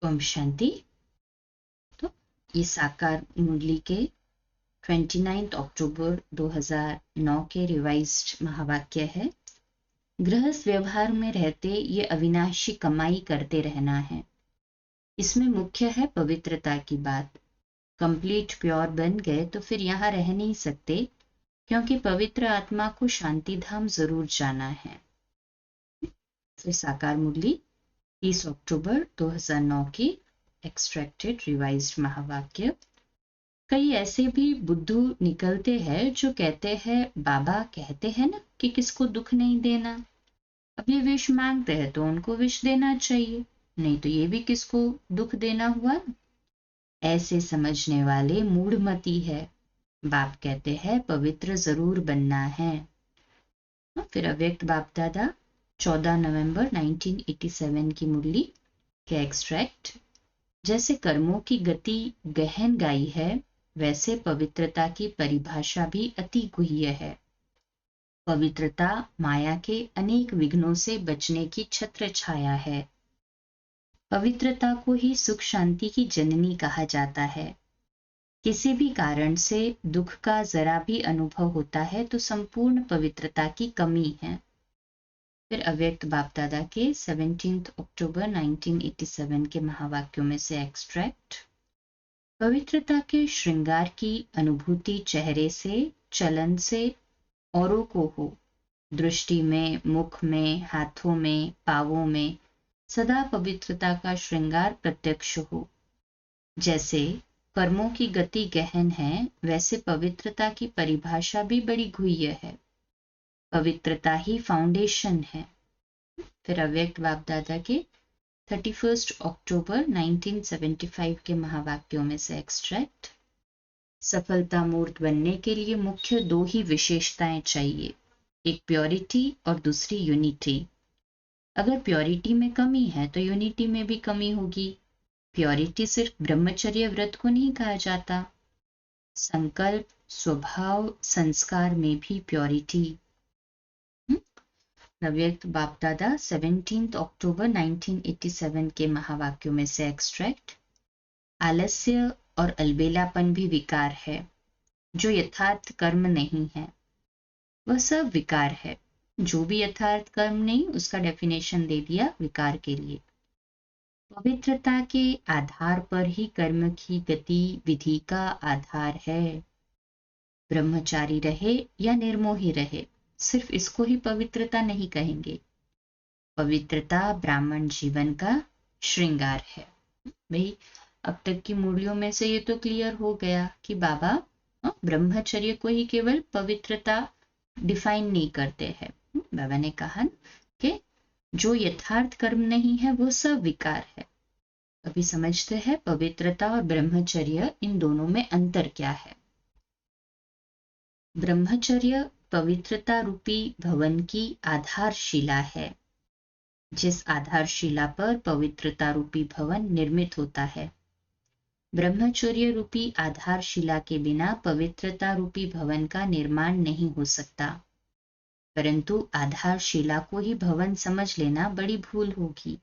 ओम शांति। तो ये साकार मुरली के 29 अक्टूबर 2009 के रिवाइज्ड महावाक्य है। गृहस्थ व्यवहार में रहते ये अविनाशी कमाई करते रहना है। इसमें मुख्य है पवित्रता की बात। कंप्लीट प्योर बन गए तो फिर यहाँ रह नहीं सकते, क्योंकि पवित्र आत्मा को शांति धाम जरूर जाना है। फिर साकार मुरली 30 अक्टूबर 2009 की एक्सट्रैक्टेड रिवाइज्ड महावाक्य। कई ऐसे भी बुद्धू निकलते हैं जो कहते हैं बाबा कहते हैं ना कि किसको दुख नहीं देना। अब ये विष मांगते हैं तो उनको विष देना चाहिए, नहीं तो ये भी किसको दुख देना हुआ। ऐसे समझने वाले मूढ़मती है। बाप कहते हैं पवित्र जरूर बनना है। फिर अव्यक्त बाप दादा 14 नवंबर 1987 की मुरली के एक्सट्रैक्ट। जैसे कर्मों की गति गहन गाई है, वैसे पवित्रता की परिभाषा भी अति गुह्य है। पवित्रता माया के अनेक विघ्नों से बचने की छत्र छाया है। पवित्रता को ही सुख शांति की जननी कहा जाता है। किसी भी कारण से दुख का जरा भी अनुभव होता है तो संपूर्ण पवित्रता की कमी है। फिर अव्यक्त बाप दादा के 17 अक्टूबर 1987 के महावाक्यों में से एक्सट्रैक्ट। पवित्रता के श्रृंगार की अनुभूति चेहरे से, चलन से औरों को हो। दृष्टि में, मुख में, हाथों में, पांवों में सदा पवित्रता का श्रृंगार प्रत्यक्ष हो। जैसे कर्मों की गति गहन है, वैसे पवित्रता की परिभाषा भी बड़ी गुह्य है। पवित्रता ही फाउंडेशन है। फिर अव्यक्त बाप दादा के 31 अक्टूबर 1975 के महावाक्यों में से एक्सट्रैक्ट। सफलता मूर्त बनने के लिए मुख्य दो ही विशेषताएं चाहिए, एक प्योरिटी और दूसरी यूनिटी। अगर प्योरिटी में कमी है तो यूनिटी में भी कमी होगी। प्योरिटी सिर्फ ब्रह्मचर्य व्रत को नहीं कहा जाता, संकल्प, स्वभाव, संस्कार में भी प्योरिटी। अव्यक्त बाप दादा 17 अक्टूबर 1987 के महावाक्यों में से एक्सट्रैक्ट। आलस्य और अलबेलापन भी विकार है। जो यथार्थ कर्म नहीं है वह सब विकार है। जो भी यथार्थ कर्म नहीं, उसका डेफिनेशन दे दिया विकार के लिए। पवित्रता के आधार पर ही कर्म की गति विधि का आधार है। ब्रह्मचारी रहे या निर्मोही रहे, सिर्फ इसको ही पवित्रता नहीं कहेंगे। पवित्रता ब्राह्मण जीवन का श्रृंगार है। भाई अब तक की मुरलियों में से ये तो क्लियर हो गया कि बाबा ब्रह्मचर्य को ही केवल पवित्रता डिफाइन नहीं करते हैं। बाबा ने कहा कि जो यथार्थ कर्म नहीं है वो सब विकार है। अभी समझते हैं पवित्रता और ब्रह्मचर्य, इन दोनों में अंतर क्या है। ब्रह्मचर्य पवित्रता रूपी भवन की आधारशिला है। जिस आधारशिला पर पवित्रता रूपी भवन निर्मित होता है। ब्रह्मचर्य रूपी आधारशिला के बिना पवित्रता रूपी भवन का निर्माण नहीं हो सकता। परंतु आधारशिला को ही भवन समझ लेना बड़ी भूल होगी।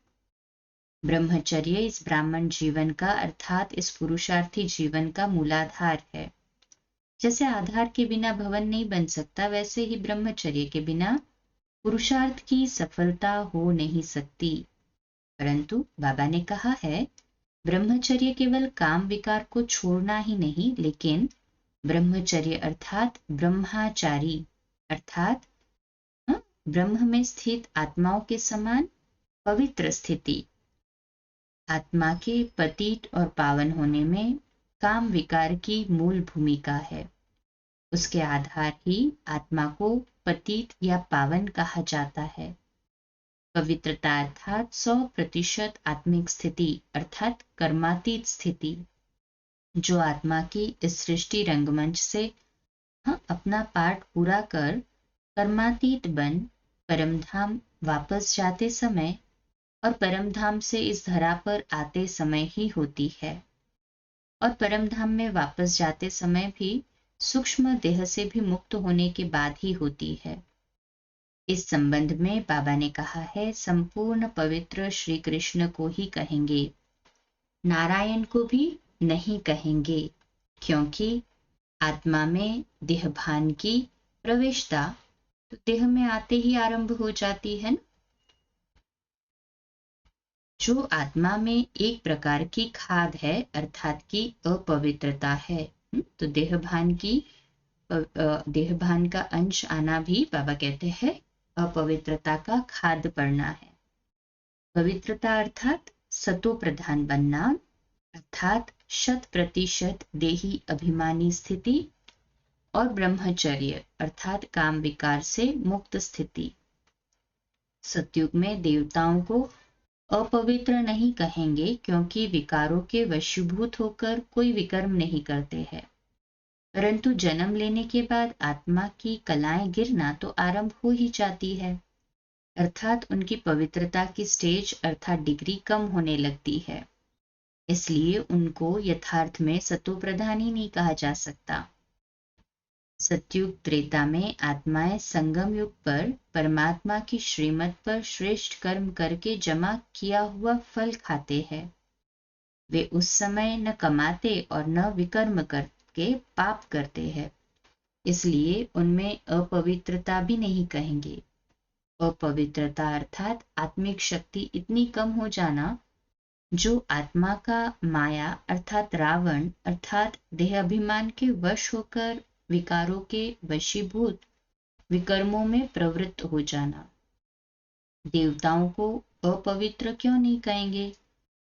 ब्रह्मचर्य इस ब्राह्मण जीवन का अर्थात इस पुरुषार्थी जीवन का मूलाधार है। जैसे आधार के बिना भवन नहीं बन सकता, वैसे ही ब्रह्मचर्य के बिना पुरुषार्थ की सफलता हो नहीं सकती। परंतु बाबा ने कहा है ब्रह्मचर्य केवल काम विकार को छोड़ना ही नहीं, लेकिन ब्रह्मचर्य अर्थात ब्रह्माचारी अर्थात ब्रह्म में स्थित आत्माओं के समान पवित्र स्थिति। आत्मा के पतित और पावन होने में काम विकार की मूल भूमिका है। उसके आधार ही आत्मा को पतित या पावन कहा जाता है। पवित्रता अर्थात 100% आत्मिक स्थिति अर्थात कर्मातीत स्थिति, जो आत्मा की इस सृष्टि रंगमंच से अपना पाठ पूरा कर कर्मातीत बन परमधाम वापस जाते समय और परमधाम से इस धरा पर आते समय ही होती है। और परमधाम में वापस जाते समय भी सूक्ष्म देह से भी मुक्त होने के बाद ही होती है। इस संबंध में बाबा ने कहा है संपूर्ण पवित्र श्री कृष्ण को ही कहेंगे। नारायण को भी नहीं कहेंगे, क्योंकि आत्मा में देहभान की प्रवेशता तो देह में आते ही आरंभ हो जाती है ना। जो आत्मा में एक प्रकार की खाद है अर्थात की अपवित्रता है। तो देहभान का अंश आना भी बाबा कहते हैं अपवित्रता का खाद पड़ना है। पवित्रता अर्थात सतो प्रधान बनना, अर्थात 100% देही अभिमानी स्थिति, और ब्रह्मचर्य अर्थात काम विकार से मुक्त स्थिति। सतयुग में देवताओं को अपवित्र नहीं कहेंगे, क्योंकि विकारों के वशीभूत होकर कोई विकर्म नहीं करते हैं। परंतु जन्म लेने के बाद आत्मा की कलाएं गिरना तो आरंभ हो ही जाती है, अर्थात उनकी पवित्रता की स्टेज अर्थात डिग्री कम होने लगती है। इसलिए उनको यथार्थ में सतो प्रधान ही नहीं कहा जा सकता। सतयुग त्रेता में आत्माएं संगम युग पर परमात्मा की श्रीमत पर श्रेष्ठ कर्म करके जमा किया हुआ फल खाते हैं। वे उस समय न कमाते और न विकर्म करके पाप करते हैं, इसलिए उनमें अपवित्रता भी नहीं कहेंगे। अपवित्रता अर्थात आत्मिक शक्ति इतनी कम हो जाना जो आत्मा का माया अर्थात रावण अर्थात देहाभिमान के वश होकर विकारों के वशीभूत विकर्मों में प्रवृत्त हो जाना। देवताओं को अपवित्र क्यों नहीं कहेंगे?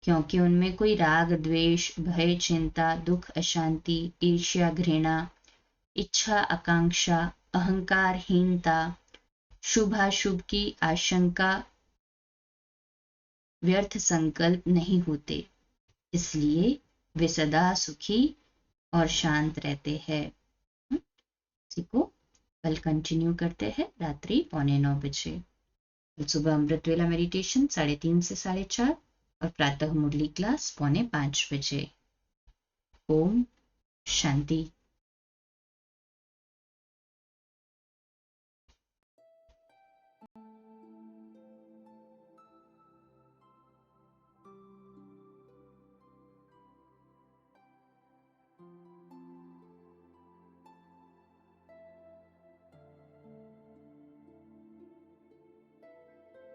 क्योंकि उनमें कोई राग द्वेष भय चिंता दुख अशांति ईर्ष्या घृणा इच्छा आकांक्षा अहंकारहीनता शुभाशुभ की आशंका व्यर्थ संकल्प नहीं होते, इसलिए वे सदा सुखी और शांत रहते हैं। इसी को कल कंटिन्यू करते हैं रात्रि 8:45 बजे। सुबह अमृत वेला मेडिटेशन 3:30 से 4:30 और प्रातः मुरली क्लास 4:45 बजे। ओम शांति।